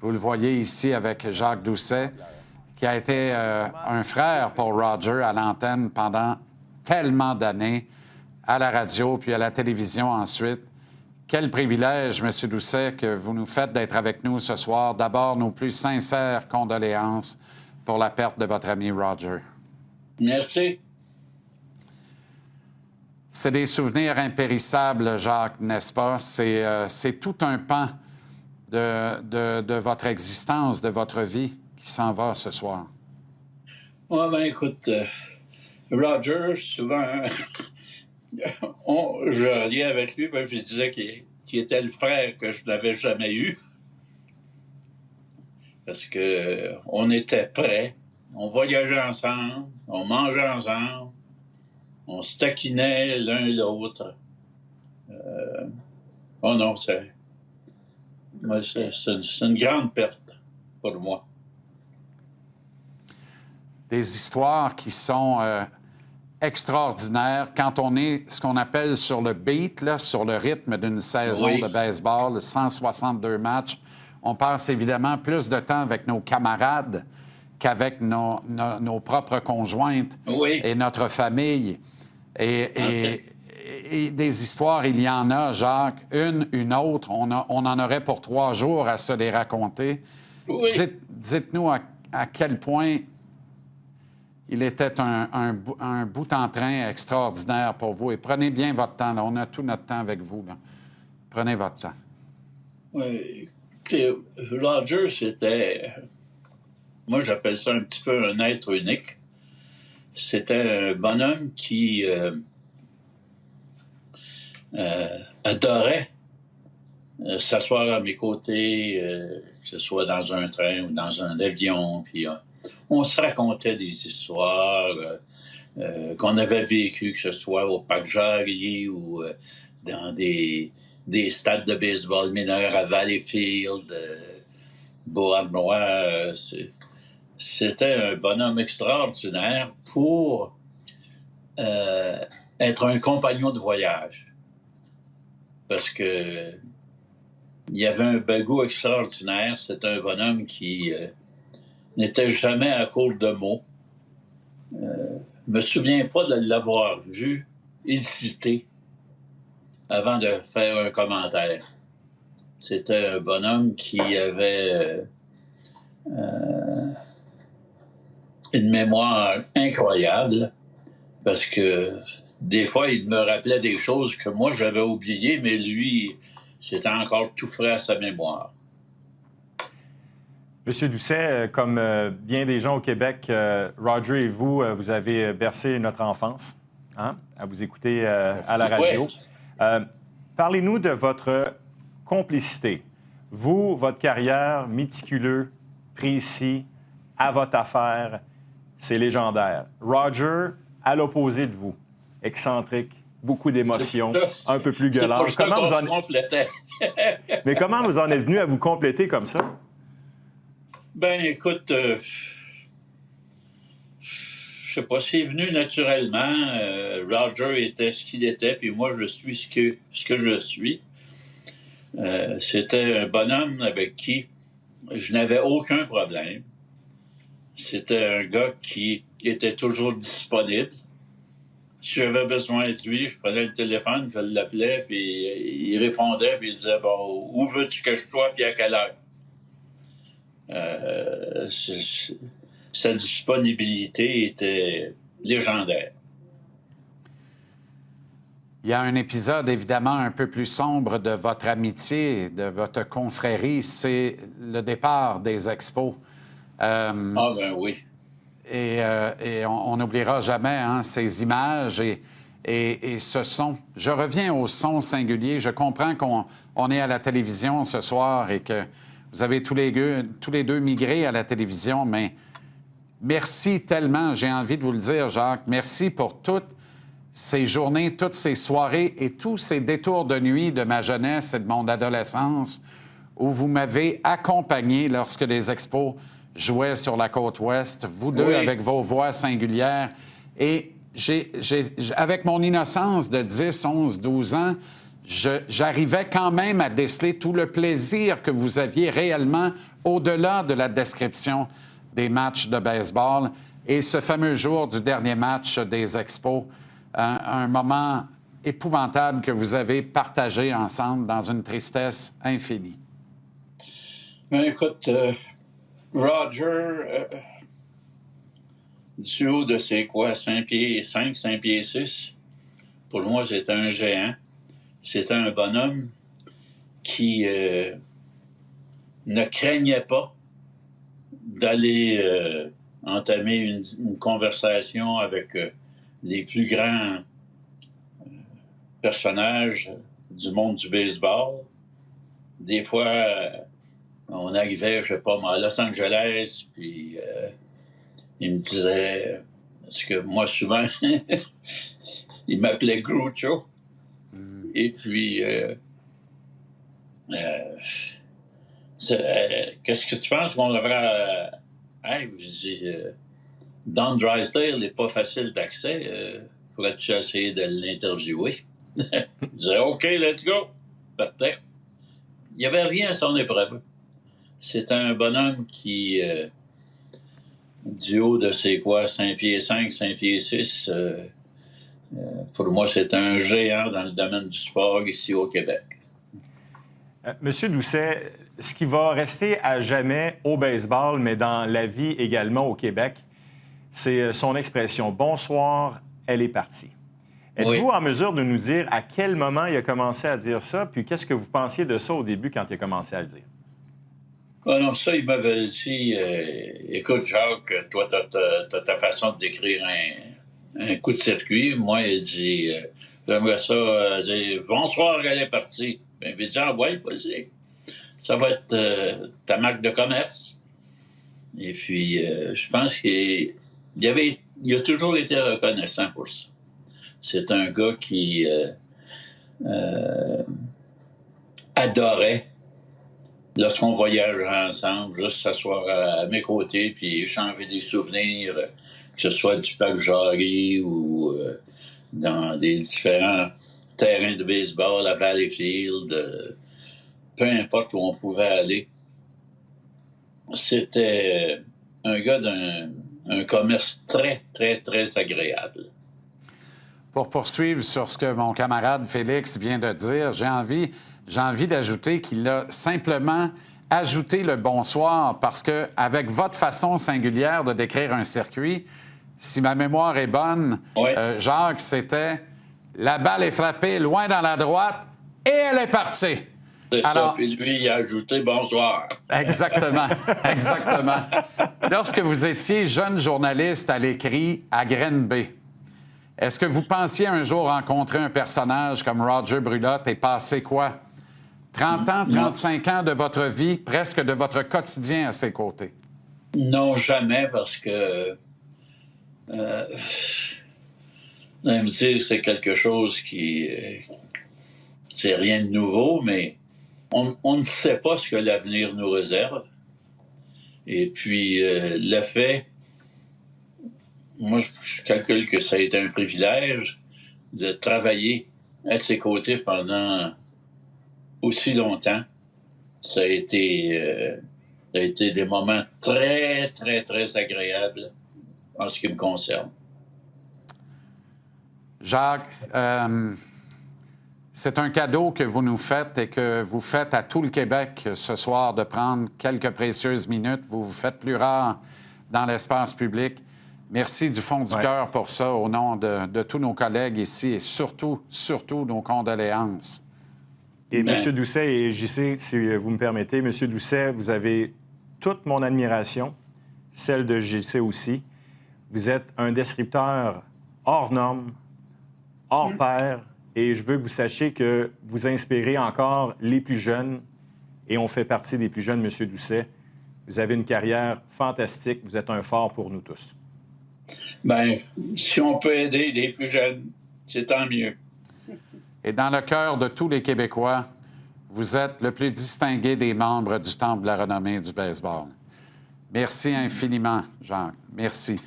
Vous le voyez ici avec Jacques Doucet, qui a été un frère pour Roger à l'antenne pendant tellement d'années, à la radio puis à la télévision ensuite. Quel privilège, M. Doucet, que vous nous faites d'être avec nous ce soir. D'abord, nos plus sincères condoléances pour la perte de votre ami Roger. Merci. C'est des souvenirs impérissables, Jacques, n'est-ce pas? C'est tout un pan de votre existence, de votre vie qui s'en va ce soir. Oui, ben écoute, Roger, souvent, je riais avec lui, ben, je disais qu'il était le frère que je n'avais jamais eu. Parce que on était prêts, on voyageait ensemble, on mangeait ensemble, on se taquinait l'un l'autre. Oh non, c'est une grande perte pour moi. Des histoires qui sont extraordinaires quand on est ce qu'on appelle sur le beat, là, sur le rythme d'une saison Oui. de baseball, 162 matchs. On passe évidemment plus de temps avec nos camarades qu'avec nos propres conjointes Oui. et notre famille. Et des histoires, il y en a, Jacques, une autre. On en aurait pour 3 jours à se les raconter. Oui. Dites-nous à quel point il était un bout en train extraordinaire pour vous. Et prenez bien votre temps. Là. On a tout notre temps avec vous. Là. Prenez votre temps. Oui. Roger, c'était... Moi, j'appelle ça un petit peu un être unique. C'était un bonhomme qui adorait s'asseoir à mes côtés, que ce soit dans un train ou dans un avion. Puis on se racontait des histoires qu'on avait vécues, que ce soit au Parc Jarry ou dans des stades de baseball mineurs à Valleyfield, Beauharnois. C'était un bonhomme extraordinaire pour être un compagnon de voyage. Parce que il y avait un bagou extraordinaire. C'était un bonhomme qui n'était jamais à court de mots. Je me souviens pas de l'avoir vu hésiter avant de faire un commentaire. C'était un bonhomme qui avait une mémoire incroyable, parce que des fois, il me rappelait des choses que moi, j'avais oubliées, mais lui, c'était encore tout frais à sa mémoire. Monsieur Doucet, comme bien des gens au Québec, Roger et vous, vous avez bercé notre enfance, hein, à vous écouter à la radio. Ouais. Parlez-nous de votre complicité. Vous, votre carrière, méticuleux, précis, à votre affaire, c'est légendaire. Roger, à l'opposé de vous, excentrique, beaucoup d'émotions, un peu plus gueulant. Mais comment vous en êtes venu à vous compléter comme ça? Ben, écoute, je sais pas, c'est venu naturellement. Roger était ce qu'il était, puis moi, je suis ce que je suis. C'était un bonhomme avec qui je n'avais aucun problème. C'était un gars qui était toujours disponible. Si j'avais besoin de lui, je prenais le téléphone, je l'appelais, puis il répondait, puis il disait « Bon, où veux-tu que je sois, puis à quelle heure? » Sa disponibilité était légendaire. Il y a un épisode, évidemment, un peu plus sombre de votre amitié, de votre confrérie, c'est le départ des Expos. Ah ben oui. Et on n'oubliera jamais hein, ces images et ce son. Je reviens au son singulier. Je comprends qu'on est à la télévision ce soir et que vous avez tous les deux migré à la télévision, mais merci tellement, j'ai envie de vous le dire, Jacques. Merci pour toutes ces journées, toutes ces soirées et tous ces détours de nuit de ma jeunesse et de mon adolescence où vous m'avez accompagné lorsque les Expos jouaient sur la côte ouest, vous deux, oui, avec vos voix singulières. Et avec mon innocence de 10, 11, 12 ans, j'arrivais quand même à déceler tout le plaisir que vous aviez réellement au-delà de la description des matchs de baseball. Et ce fameux jour du dernier match des Expos, un moment épouvantable que vous avez partagé ensemble dans une tristesse infinie. Ben, écoute, Roger, du haut de ses quoi, 5 pieds 5, 5 pieds 6, pour moi, c'était un géant. C'était un bonhomme qui ne craignait pas d'aller entamer une conversation avec les plus grands personnages du monde du baseball. Des fois, on arrivait, je sais pas, à Los Angeles, puis il me disait, parce que moi, souvent, il m'appelait Groucho. Et puis, qu'est-ce que tu penses qu'on devrait... Hey, je dis, Don Drysdale n'est pas facile d'accès. Faudrait-tu essayer de l'interviewer? Je disais, OK, let's go. Parfait. Il n'y avait rien à son épreuve. C'est un bonhomme qui, du haut de ses quoi, 5 pieds 5, 5 pieds 6, pour moi, c'est un géant dans le domaine du sport ici au Québec. Monsieur Doucet, ce qui va rester à jamais au baseball, mais dans la vie également au Québec, c'est son expression « Bonsoir, elle est partie ». Êtes-vous en mesure de nous dire à quel moment il a commencé à dire ça, puis qu'est-ce que vous pensiez de ça au début quand il a commencé à le dire? Ah non, ça, il m'avait dit, écoute, Jacques, toi, t'as ta façon de décrire un coup de circuit. Moi, il dit, j'aimerais ça dire, bonsoir, elle est partie. Ben, il dit, ah ouais, vas-y. Ça va être ta marque de commerce. Et puis, je pense qu'il a toujours été reconnaissant pour ça. C'est un gars qui adorait, lorsqu'on voyageait ensemble, juste s'asseoir à mes côtés puis échanger des souvenirs, que ce soit du parc Jarry ou dans des différents terrains de baseball, à Valleyfield, peu importe où on pouvait aller. C'était un gars d'un commerce très, très, très agréable. Pour poursuivre sur ce que mon camarade Félix vient de dire, j'ai envie d'ajouter qu'il a simplement ajouté le bonsoir parce que, avec votre façon singulière de décrire un circuit, si ma mémoire est bonne, oui. Jacques, c'était « la balle est frappée loin dans la droite et elle est partie ». C'est ça, puis lui, il a ajouté « bonsoir ». Exactement, exactement. Lorsque vous étiez jeune journaliste à l'écrit à Granby, est-ce que vous pensiez un jour rencontrer un personnage comme Roger Brulotte et passer quoi? 30 ans, 35 ans de votre vie, presque de votre quotidien à ses côtés? Non, jamais, parce que... vous allez me dire que c'est quelque chose qui... c'est rien de nouveau, mais on ne sait pas ce que l'avenir nous réserve. Et puis, le fait... Moi, je calcule que ça a été un privilège de travailler à ses côtés pendant aussi longtemps. Ça a été des moments très, très, très agréables en ce qui me concerne. Jacques, c'est un cadeau que vous nous faites et que vous faites à tout le Québec ce soir de prendre quelques précieuses minutes. Vous vous faites plus rare dans l'espace public. Merci du fond du cœur pour ça, au nom de tous nos collègues ici et surtout nos condoléances. Et M. Doucet et JC, si vous me permettez, M. Doucet, vous avez toute mon admiration, celle de JC aussi. Vous êtes un descripteur hors norme, hors pair, et je veux que vous sachiez que vous inspirez encore les plus jeunes, et on fait partie des plus jeunes, M. Doucet. Vous avez une carrière fantastique, vous êtes un phare pour nous tous. Bien, si on peut aider les plus jeunes, c'est tant mieux. Et dans le cœur de tous les Québécois, vous êtes le plus distingué des membres du Temple de la renommée du baseball. Merci infiniment, Jacques. Merci.